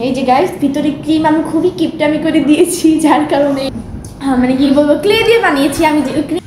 এই যে গাইস ভিতরে ক্রিম আমি খুবই কিপটামি করে দিয়েছি, যার কারণে মানে কি বলবো ক্লে দিয়ে বানিয়েছি আমি, যে ক্রিম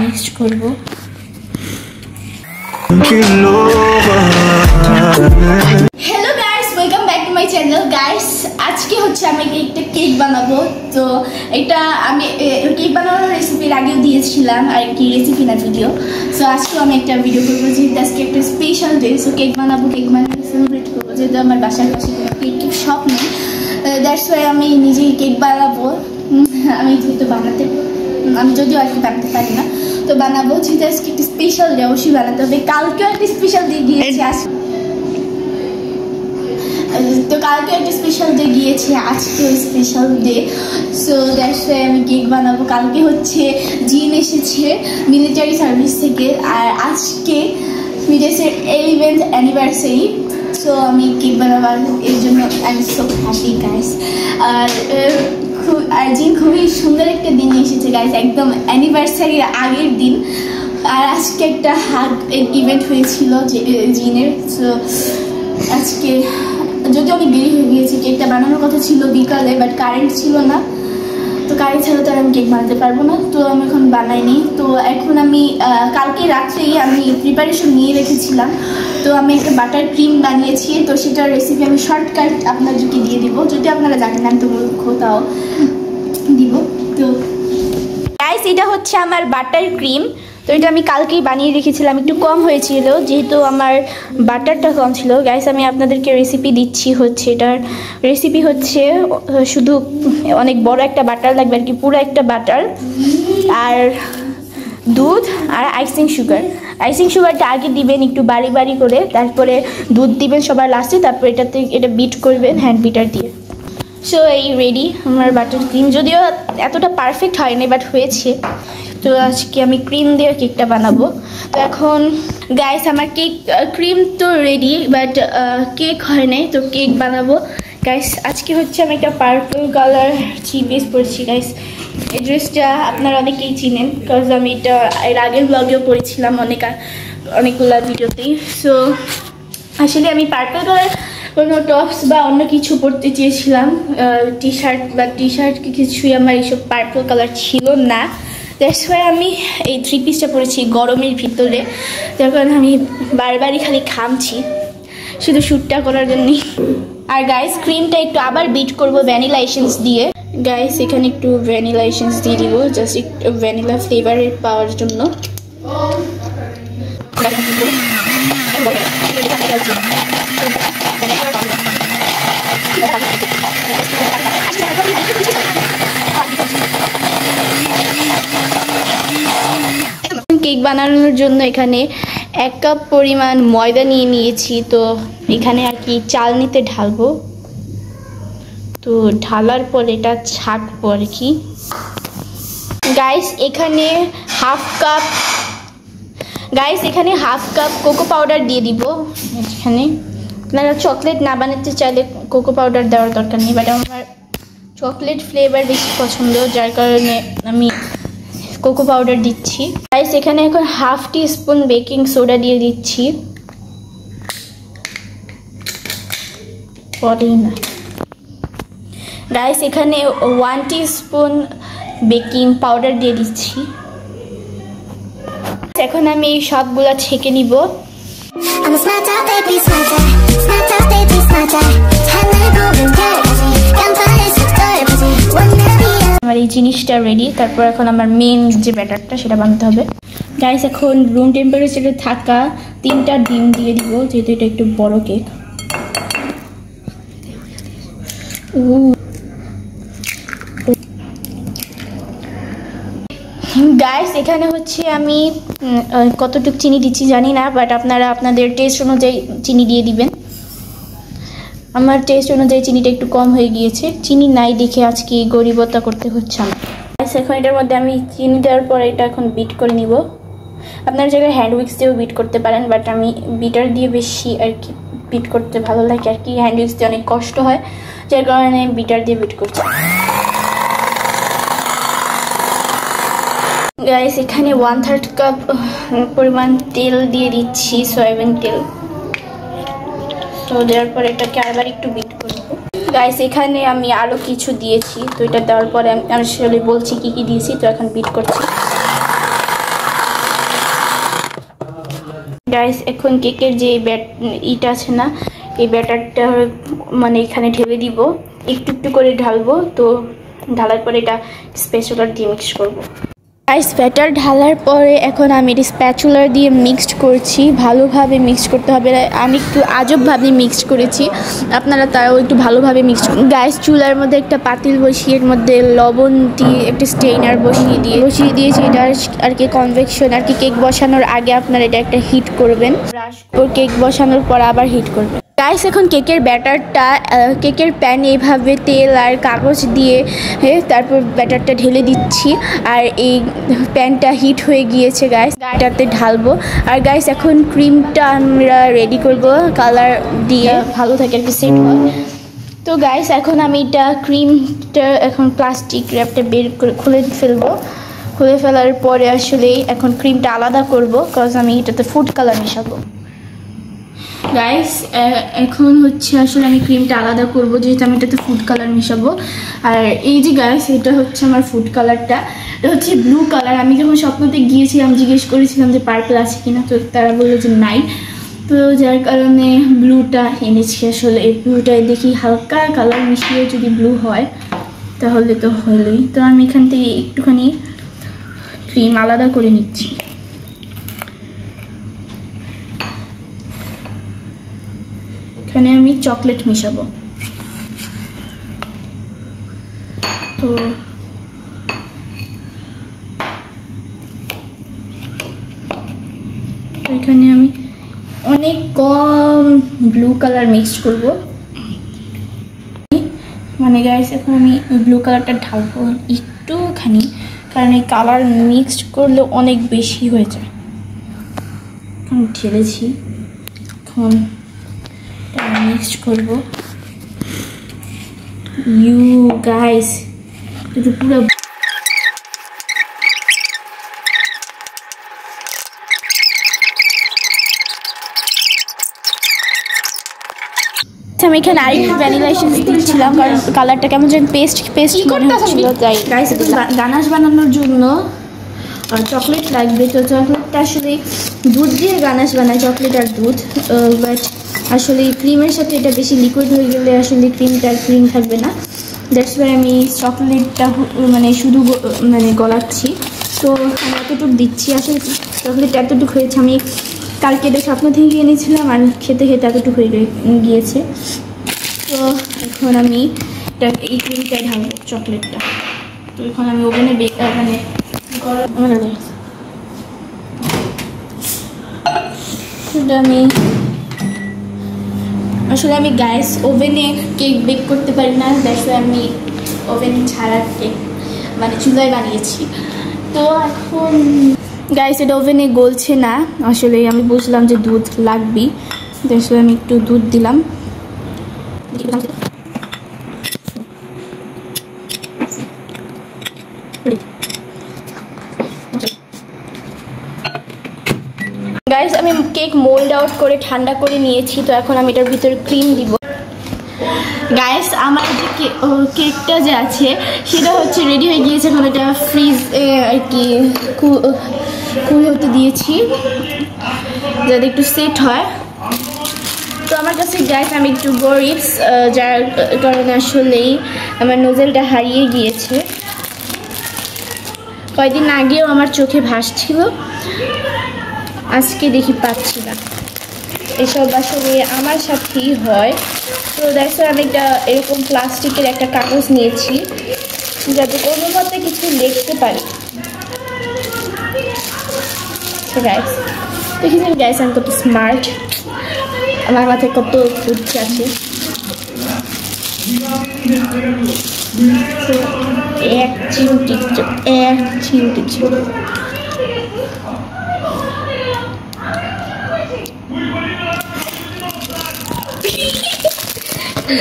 মিক্স করবো। Hello guys, welcome back to my channel. Guys আজকে হচ্ছে আমি একটা কেক বানাবো। তো এটা আমি কেক বানানোর রেসিপির আগেও দিয়েছিলাম, আর কি রেসিপি না ভিডিও। সো আজকেও আমি একটা ভিডিও করবো, যেহেতু আজকে একটা স্পেশাল ডে। সো কেক বানাবো, কেক বানিয়ে সেলিব্রেট করবো, যেহেতু আমার বাসার পাশে কোনো কেক শপ নেই। দ্যাটস ওয়াই আমি নিজেই কেক বানাবো। আমি যেহেতু আমি যদিও আর কি বানাতে পারি না, তো বানাবো। যেহেতু আজকে একটা স্পেশাল ডে, অবশ্যই বানাতে হবে। কালকেও একটা স্পেশাল ডে গিয়েছে, তো কালকে একটা স্পেশাল ডে গিয়েছে, আজকেও special day. So that's why আমি কেক বানাবো। কালকে হচ্ছে জিন এসেছে মিলিটারি সার্ভিস থেকে, আর আজকে বিদেশের 11th অ্যানিভার্সারি। সো আমি কেক বানাবার এর জন্য I am so happy guys. আর জিন খুবই সুন্দর একটা দিন এসেছে গাইস, একদম অ্যানিভার্সারির আগের দিন। আর আজকে একটা হাগ ইভেন্ট হয়েছিল জিনের। সো আজকে যদিও আমি দেরি হয়ে গিয়েছি, কেকটা বানানোর কথা ছিল বিকালে, বাট কারেন্ট ছিল না। তো কারেন্ট ছাড়া তো আমি কেক বানাতে পারবো না, তো আমি এখন বানাইনি। তো এখন আমি কালকে রাত্রেই আমি প্রিপারেশন নিয়ে রেখেছিলাম। তো আমি একটা বাটার ক্রিম বানিয়েছি, তো সেটার রেসিপি আমি শর্টকাট আপনাদেরকে দিয়ে দিব। যদি আপনারা জানেন আমি তো কোথাও দিব। তো গাইস এটা হচ্ছে আমার বাটার ক্রিম। তো এটা আমি কালকেই বানিয়ে রেখেছিলাম, একটু কম হয়েছিল যেহেতু আমার বাটারটা কম ছিল। গাইস আমি আপনাদেরকে রেসিপি দিচ্ছি, হচ্ছে এটার রেসিপি হচ্ছে শুধু অনেক বড় একটা বাটার লাগবে আর কি, পুরো একটা বাটার, আর দুধ আর আইসিং সুগার। আইসিং সুগারটা আগে দিবেন একটু বাড়ি বাড়ি করে, তারপরে দুধ দিবেন সবার লাস্টে, তারপর এটা বিট করবেন হ্যান্ড বিটার দিয়ে। সো এই রেডি আমার বাটার ক্রিম, যদিও এতটা পারফেক্ট হয়নি বাট হয়েছে। তো আজকে আমি ক্রিম দিয়ে কেকটা বানাবো। তো এখন গাইস আমার কেক ক্রিম তো রেডি, বাট কেক হয় নাই, তো কেক বানাবো। গাইস আজকে হচ্ছে আমি একটা পার্পল কালার থ্রি পিস পরেছি। গাইস এই ড্রেসটা আপনারা অনেকেই চিনেন, বিকজ আমি এটা এর আগের ব্লগেও পরেছিলাম অনেকগুলো ভিডিওতেই। সো আসলে আমি পার্পল কালার কোনো টপস বা অন্য কিছু পরতে চেয়েছিলাম, টি শার্ট কিছুই আমার এইসব পার্পল কালার ছিল না। দ্যাটস ওয়াই আমি এই থ্রি পিসটা পরেছি গরমের ভিতরে, যার কারণে আমি বারবারই খালি ঘামছি শুধু শ্যুটটা করার জন্যই। আর গাইস ক্রিমটা একটু আবার বিট করব ভ্যানিলা এসেন্স দিয়ে। গাইস এখানে একটু ভ্যানিলা এসেন্স দিয়ে দিব, জাস্ট একটু ভ্যানিলা ফ্লেভারের পাওয়ার জন্য। কেক বানানোর জন্য এখানে 1 কাপ পরিমাণ ময়দা নিয়ে নিয়েছি। তো এখানে আর কি চালনিতে ঢালবো, তো ঢালার পর এটা ছাঁকবো আর কি। গাইস এখানে হাফ কাপ কোকো পাউডার দিয়ে দিব। এখানে আপনারা চকলেট না বানাতে চাইলে কোকো পাউডার দেওয়ার দরকার নেই, বাট আমার চকলেট ফ্লেভার বেশি পছন্দ, যার কারণে আমি কোকো পাউডার দিচ্ছি। গাইস এখানে এখন হাফ টি স্পুন বেকিং সোডা দিয়ে দিচ্ছি। গাইস এখানে 1 টিস্পুন বেকিং পাউডার দিয়ে দিচ্ছি। এখন আমি এই সবগুলা ছেঁকে নিব। আমার এই জিনিসটা রেডি, তারপর এখন আমার মেন যে ব্যাটারটা সেটা বানাতে হবে। গাইস এখন রুম টেম্পারেচারে থাকা 3টা ডিম দিয়ে দিব, যেহেতু এটা একটু বড় কেক। গাইস এখানে হচ্ছে আমি কতটুকু চিনি দিচ্ছি জানি না, বাট আপনারা আপনাদের টেস্ট অনুযায়ী চিনি দিয়ে দিবেন। আমার টেস্ট অনুযায়ী চিনিটা একটু কম হয়ে গিয়েছে, চিনি নাই দেখে আজকে গরিবতা করতে হচ্ছে আমার। গাইস এখন এটার মধ্যে আমি চিনি দেওয়ার পর এটা এখন বিট করে নিব। আপনার জায়গায় হ্যান্ড উইক্স দিয়েও বিট করতে পারেন, বাট আমি বিটার দিয়ে বেশি আর কি বিট করতে ভালো লাগে আর কি। হ্যান্ড উইক্স দিয়ে অনেক কষ্ট হয়, যার কারণে বিটার দিয়ে বিট করছি। গাইস এখানে 1/3 কাপ পরিমাণ তেল দিয়ে দিচ্ছি, সয়াবিন তেল। তো দেওয়ার পরে এটাকে আবার একটু বিট করবো। গাইস এখানে আমি আরো কিছু দিয়েছি, তো এটা দেওয়ার পরে আমি আসলে বলছি কি কি দিয়েছি। তো এখন বিট করছি। গাইস এখন কেকের যে ইটা আছে না, এই ব্যাটারটা মানে এখানে ঢেলে দিব, একটু একটু করে ঢালবো। তো ঢালার পরে এটা স্প্যাচুলার দিয়ে মিক্স করবো। গাইস ব্যাটার ঢালার পরে এখন আমি এটা স্প্যাচুলার দিয়ে মিক্সড করছি, ভালোভাবে মিক্সড করতে হবে। আমি একটু আজবভাবে মিক্সড করেছি, আপনারা তাও একটু ভালোভাবে মিক্সড। গাইস চুলার মধ্যে একটা পাতিল বসিয়ে এর মধ্যে লবণ দিয়ে একটা স্টেইনার বসিয়ে দিয়েছি। এটা আর কি কনভেকশন আর কি, কেক বসানোর আগে আপনারা এটা একটা হিট করবেন, কেক বসানোর পর আবার হিট করবেন। গাইস এখন কেকের ব্যাটারটা কেকের প্যানে এইভাবে তেল আর কাগজ দিয়ে তারপর ব্যাটারটা ঢেলে দিচ্ছি। আর এই প্যানটা হিট হয়ে গিয়েছে গাইস, এটাতে ঢালবো। আর গাইস এখন ক্রিমটা আমরা রেডি করব কালার দিয়ে, ভালো থাকে আর কি সেট হয়। তো গাইস এখন আমি এটা ক্রিমটা এখন প্লাস্টিক র্যাপটা বের করে খুলে ফেলবো। খুলে ফেলার পরে আসলে এখন ক্রিমটা আলাদা করব, কারণ আমি এটাতে ফুড কালার মেশাবো। গাইস এখন হচ্ছে আসলে আমি ক্রিমটা আলাদা করব, যেহেতু আমি এটাতে ফুড কালার মেশাবো। আর এই যে গাইস এটা হচ্ছে আমার ফুড কালারটা, এটা হচ্ছে ব্লু কালার। আমি যখন স্বপ্নতে গিয়েছিলাম জিজ্ঞেস করেছিলাম যে পার্পল আছে কিনা, তো তারা বললো যে নাই। তো যার কারণে ব্লুটা এনেছি। আসলে এই ব্লুটায় দেখি হালকা কালার মিশিয়ে যদি ব্লু হয় তাহলে তো হলোই। তো আমি এখান থেকে একটুখানি ক্রিম আলাদা করে নিচ্ছি। এখানে আমি চকলেট মেশাবো। তো এখানে আমি অনেক কম ব্লু কালার মিক্সড করব। মানে গাইস এখন আমি ব্লু কালারটা ঢালবো একটুখানি, কারণ এই কালার মিক্সড করলে অনেক বেশি হয়ে যায়। এখন ঢেলেছি, এখন মিক্সড করব। ইউ গাইস এটা পুরো আমি এখানে আরেকটু ভ্যানিলা এসেন্স দিচ্ছিলাম, কারণ কালারটা কেমন যেন পেস্ট মনে হচ্ছিল। তাই গাইস গানাশ বানানোর জন্য চকলেট লাগবে। তো চকলেটটা আসলে দুধ দিয়ে গানাশ বানায়, চকলেট আর দুধ। বাট আসলে ক্রিমের সাথে এটা বেশি লিকুইড হয়ে গেলে আসলে ক্রিমটা ক্রিম থাকবে না। দ্যাটস ওয়াই আমি চকলেটটা মানে শুধু মানে গলাচ্ছি। তো আমি এতটুকু দিচ্ছি, আসলে চকলেট এতটুকু হয়েছে। আমি কালকে এটা স্বপ্ন থেকে এনেছিলাম আর খেতে খেতে এতটুকু হয়ে গিয়েছে। তো এখন আমি এই ক্রিমটাই ঢালবো চকলেটটা। তো এখন আমি ওভেনে মানে আমি আসলে আমি গ্যাস ওভেনে কেক বেক করতে পারি না, দ্যাটস ওয়াই আমি ওভেন ছাড়া কেক মানে চুলায় বানিয়েছি। তো এখন গাইস এটা ওভেনে গলছে না, আসলে আমি বুঝলাম যে দুধ লাগবেই, দ্যাটস ওয়াই আমি একটু দুধ দিলাম। গাইস আমি কেক মোল্ড আউট করে ঠান্ডা করে নিয়েছি। তো এখন আমি এটার ভিতরে ক্রিম দিব। গাইস আমার যে কেকটা যে আছে সেটা হচ্ছে রেডি হয়ে গিয়েছে। এখন এটা ফ্রিজ আর কি কুল হতে দিয়েছি যাতে একটু সেট হয়। তো আমার কাছে গাইস আমি একটু গরিব, যার কারণে আসলেই আমার নোজেলটা হারিয়ে গিয়েছে। কয়েকদিন আগেও আমার চোখে ভাসছিল, আজকে দেখি পাচ্ছি না। এসব আসলে আমার সাথেই হয়। তো দেখো আমি একটা এরকম প্লাস্টিকের একটা কাগজ নিয়েছি যাতে কোনো মতে কিছু লিখতে পারি। গাইস দেখেছেন গাইস আমি কত স্মার্ট, আমার মাথায় কত বুদ্ধি আছে। এক চিমটি ছিল।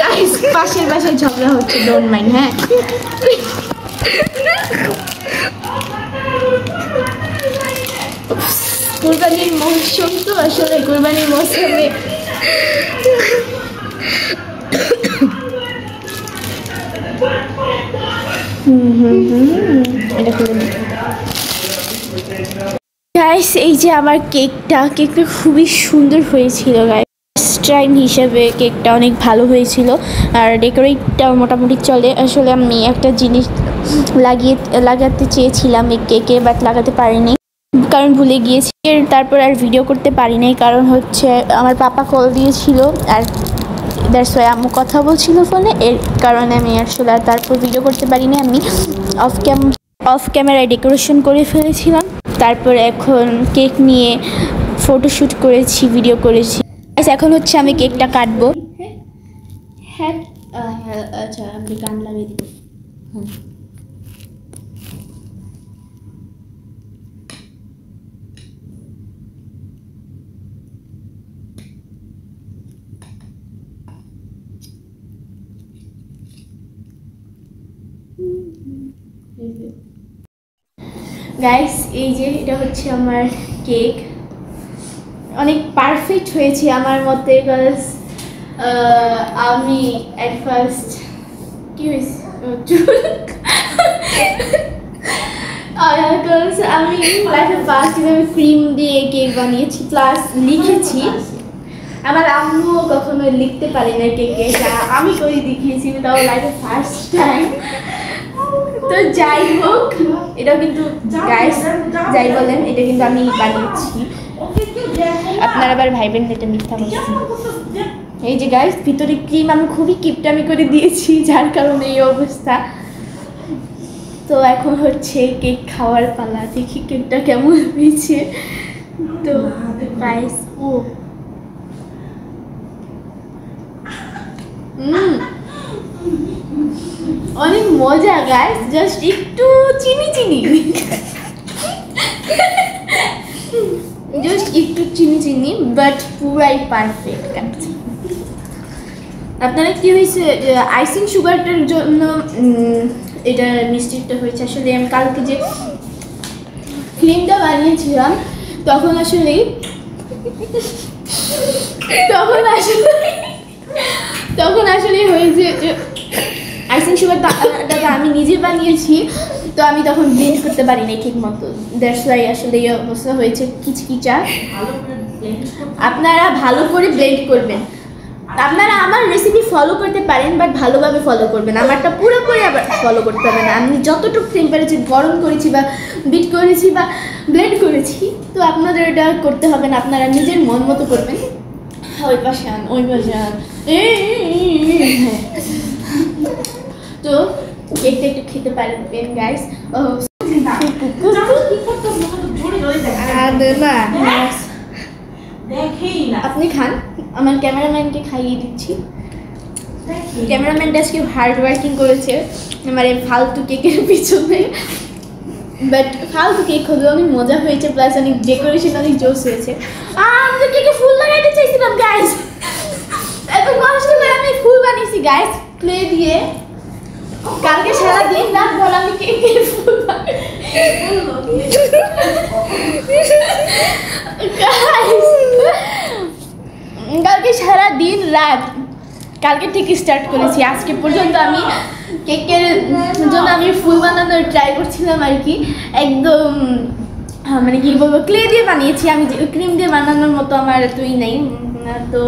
গাইস পাশের বাসায় ঝগড়া হচ্ছে, ডোন্ট মাইন্ড। হ্যাঁ কুরবানির মৌসুম, তো আসলে কুরবানির মৌসুমে এটা করে গাইস, এই যে আমার কেকটা খুবই সুন্দর হয়েছিল গাইস। ফার্স্ট টাইম হিসেবে কেকটা অনেক ভালো হয়েছিল, আর ডেকোরেটটাও মোটামুটি চলে। আসলে আমি একটা জিনিস লাগাতে চেয়েছিলাম এই কেকে, বাট লাগাতে পারিনি কারণ ভুলে গিয়েছি। তারপর আর ভিডিও করতে পারি নাই, কারণ হচ্ছে আমার পাপা কল দিয়েছিল, আর দ্যাটস ওয়াই আম্মু কথা বলছিল ফোনে, এর কারণে আমি আসলে আর তারপর ভিডিও করতে পারিনি। আমি অফ ক্যামেরায় ডেকোরেশন করে ফেলেছিলাম, তারপর এখন কেক নিয়ে ফটোশ্যুট করেছি, ভিডিও করেছি। এখন হচ্ছে আমি কেকটা কাটবো। হ্যাঁ আচ্ছা, আমি গান লাগিয়ে দিব। গাইস, এই যে এটা হচ্ছে আমার কেক, অনেক পারফেক্ট হয়েছে আমার মতে। গাইস আমি অ্যাট ফার্স্ট কি হয়েছে আমি ক্রিম দিয়ে কেক বানিয়েছি, প্লাস লিখেছি। আমার আম্মু কখনো লিখতে পারে না কেকে, আমি করে দেখিয়েছি, তাও লাইফে ফার্স্ট টাইম। তো যাই হোক, এটা কিন্তু গাইস যাই বলেন, এটা কিন্তু আমি বানিয়েছি। আপনারা আবার ভাইবেন এটা মিথ্যা বলছি। এই যে গাইস, ভিতরে ক্রিম আমি খুবই কিপটামি করে দিয়েছি, যার কারণে এই অবস্থা। তো এখন হচ্ছে কেক খাওয়ার পালা, দেখি কেকটা কেমন হয়েছে। তো গাইস অনেক মজা গাইস, জাস্ট একটু চিনি জাস্ট একটু চিনি, বাট পুরাই পারফেক্ট। আপনারা কি হয়েছে, আইসিং সুগারটার জন্য এটা মিস্টেকটা হয়েছে। আসলে আমি কালকে যে ক্রিমটা বানিয়েছিলাম তখন আসলে হয়েছে যে আইসিং সুগারটা আমি নিজে বানিয়েছি, তো আমি তখন ব্লেন্ড করতে পারিনি ঠিক মতো। দ্যাটস ওয়াই আসলে এই অবস্থা হয়েছে কিচকিচা। আপনারা ভালো করে ব্লেন্ড করবেন। আপনারা আমার রেসিপি ফলো করতে পারেন, বাট ভালোভাবে ফলো করবেন। আমারটা পুরোপুরি আবার ফলো করতে হবে না। আমি যতটুকু টেম্পারেচার গরম করেছি বা বিট করেছি বা ব্লেন্ড করেছি, তো আপনাদের এটা করতে হবে না। আপনারা নিজের মন মতো করবেন। ওই পাশে আন। তো কেকটা একটু খেতে পারবেন গাইস। আপনি খান, আমার ক্যামেরাম্যানকে খাইয়ে দিচ্ছি। ক্যামেরাম্যানটা আজকে হার্ড ওয়ার্কিং করেছে আমার এই ফালতু কেকের পিছনে, বাট ফালতু কেক হলেও অনেক মজা হয়েছে, প্লাস অনেক ডেকোরেশন অনেক জোস হয়েছে। আমি তো কেকে ফুল লাগাইতে চাইছিলাম গাইস, এত কষ্ট করে আমি ফুল বানিয়েছি গাইস ক্লে দিয়ে। কালকে সারাদিন রাত ভর আমি কেকের ফুল কালকে সারা দিন রাত কালকে থেকে স্টার্ট করেছি, আজকে পর্যন্ত আমি কেকের জন্য আমি ফুল বানানোর ট্রাই করছিলাম আর কি। একদম মানে কি বলবো, ক্লে দিয়ে বানিয়েছি আমি, ক্রিম দিয়ে বানানোর মতো আমার তুই নেই। তো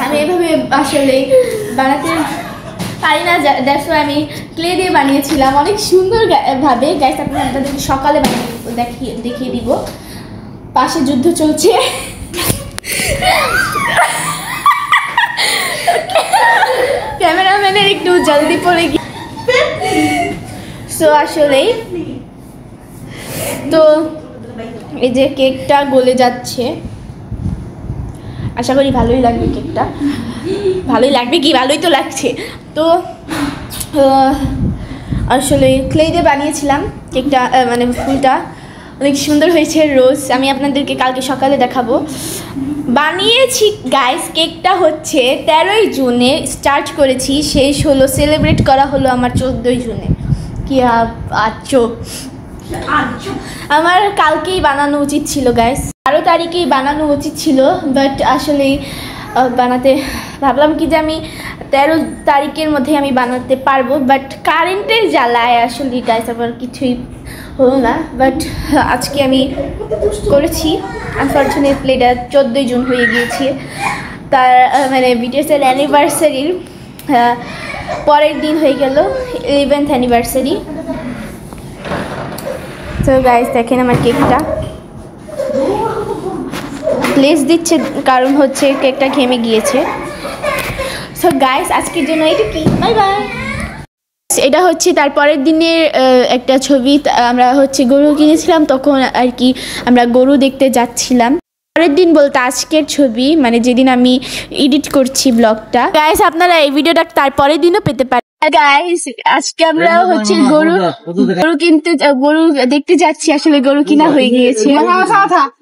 আমি এভাবে আসলে বানাতে পারি না, দ্যাটস ওয়াই আমি ক্লে দিয়ে বানিয়েছিলাম অনেক সুন্দর ভাবে গাইস। আপনাদেরকে সকালে দেখিয়ে দিব। পাশে যুদ্ধ চলছে, ক্যামেরাম্যানের একটু জলদি পড়ে গিয়ে। সো আসলেই তো এই যে কেকটা গলে যাচ্ছে, আশা করি ভালোই লাগবে কেকটা। ভালোই লাগবে কি, ভালোই তো লাগছে। তো আসলে ক্লে দিয়ে বানিয়েছিলাম কেকটা, মানে ফুলটা অনেক সুন্দর হয়েছে রোজ। আমি আপনাদেরকে কালকে সকালে দেখাবো। বানিয়েছি গাইস, কেকটা হচ্ছে 13ই জুনে স্টার্ট করেছি, শেষ হলো, সেলিব্রেট করা হলো আমার 14ই জুনে। কি আচ্ছা, আমার কালকেই বানানো উচিত ছিল গাইস, 12 তারিখেই বানানো উচিত ছিল, বাট আসলে বানাতে ভাবলাম কি যে আমি 13 তারিখের মধ্যে আমি বানাতে পারবো, বাট কারেন্টের জ্বালায় আসলে গাইস আবার কিছুই হলো না। বাট আজকে আমি করেছি। আনফর্চুনেটলি এটা 14 জুন হয়ে গিয়েছে, তার মানে বিটিএসের অ্যানিভার্সারির পরের দিন হয়ে গেল 11th অ্যানিভার্সারি। তো গাইস দেখেন আমার কেকটা প্লেস দিচ্ছে কারণ হচ্ছে কেকটা ঘেমে গিয়েছে। সো গাইস আজকের জন্য এটা কি, বাই বাই। এটা হচ্ছে তারপরের দিনের একটা ছবি। আমরা হচ্ছে গরু কিনেছিলাম, তখন আর কি আমরা গরু দেখতে যাচ্ছিলাম। পরের দিন বলতে আজকের ছবি, মানে যেদিন আমি এডিট করছি ব্লগটা। গাইস আপনারা এই ভিডিওটা তারপরের দিনও পেতে পারেন। গাইস আজকে আমরা হচ্ছে গরু দেখতে যাচ্ছি। আসলে গরু কিনা হয়ে গিয়েছে,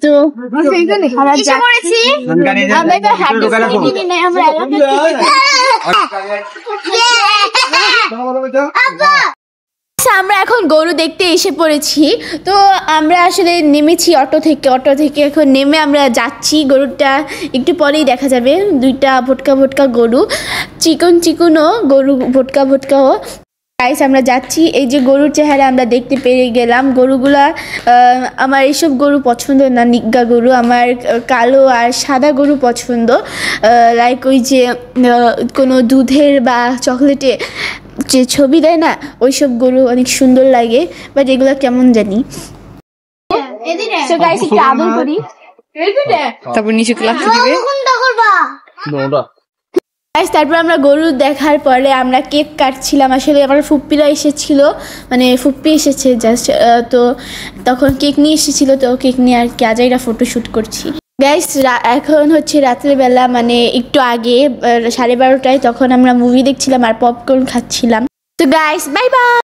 তো আমরা এখন গরু দেখতে এসে পড়েছি। তো আমরা আসলে নেমেছি অটো থেকে এখন নেমে আমরা যাচ্ছি। গরুটা একটু পরেই দেখা যাবে, দুইটা ভোটকা গরু, চিকনও গরু, ভোটকাও। গাইস আমরা যাচ্ছি। এই যে গরুর চেহারা আমরা দেখতে পেয়ে গেলাম। গরুগুলা আমার এইসব গরু পছন্দ না, নিগ্গা গরু। আমার কালো আর সাদা গরু পছন্দ। লাইক ওই যে কোনো দুধের বা চকলেটে যে ছবি দেয় না, ওইসব গরু অনেক সুন্দর লাগে, বাট এগুলো কেমন জানি। সো গাইস একটু আদর করি, তারপর নিচে ক্লাস দিবে। তারপর আমরা গরু দেখার পরে আমরা কেক কাটছিলাম। আসলে আমার ফুপ্পিরা এসেছিল, মানে ফুপ্পি এসেছে জাস্ট, তো তখন কেক নিয়ে এসেছিল, তো কেক নিয়ে আর কি আজাইরা ফটোশ্যুট করছি। গাইস এখন হচ্ছে রাত্রেবেলা, মানে একটু আগে 12:30টায়, তখন আমরা মুভি দেখছিলাম আর পপকর্ন খাচ্ছিলাম। তো গাইস বাই বাই।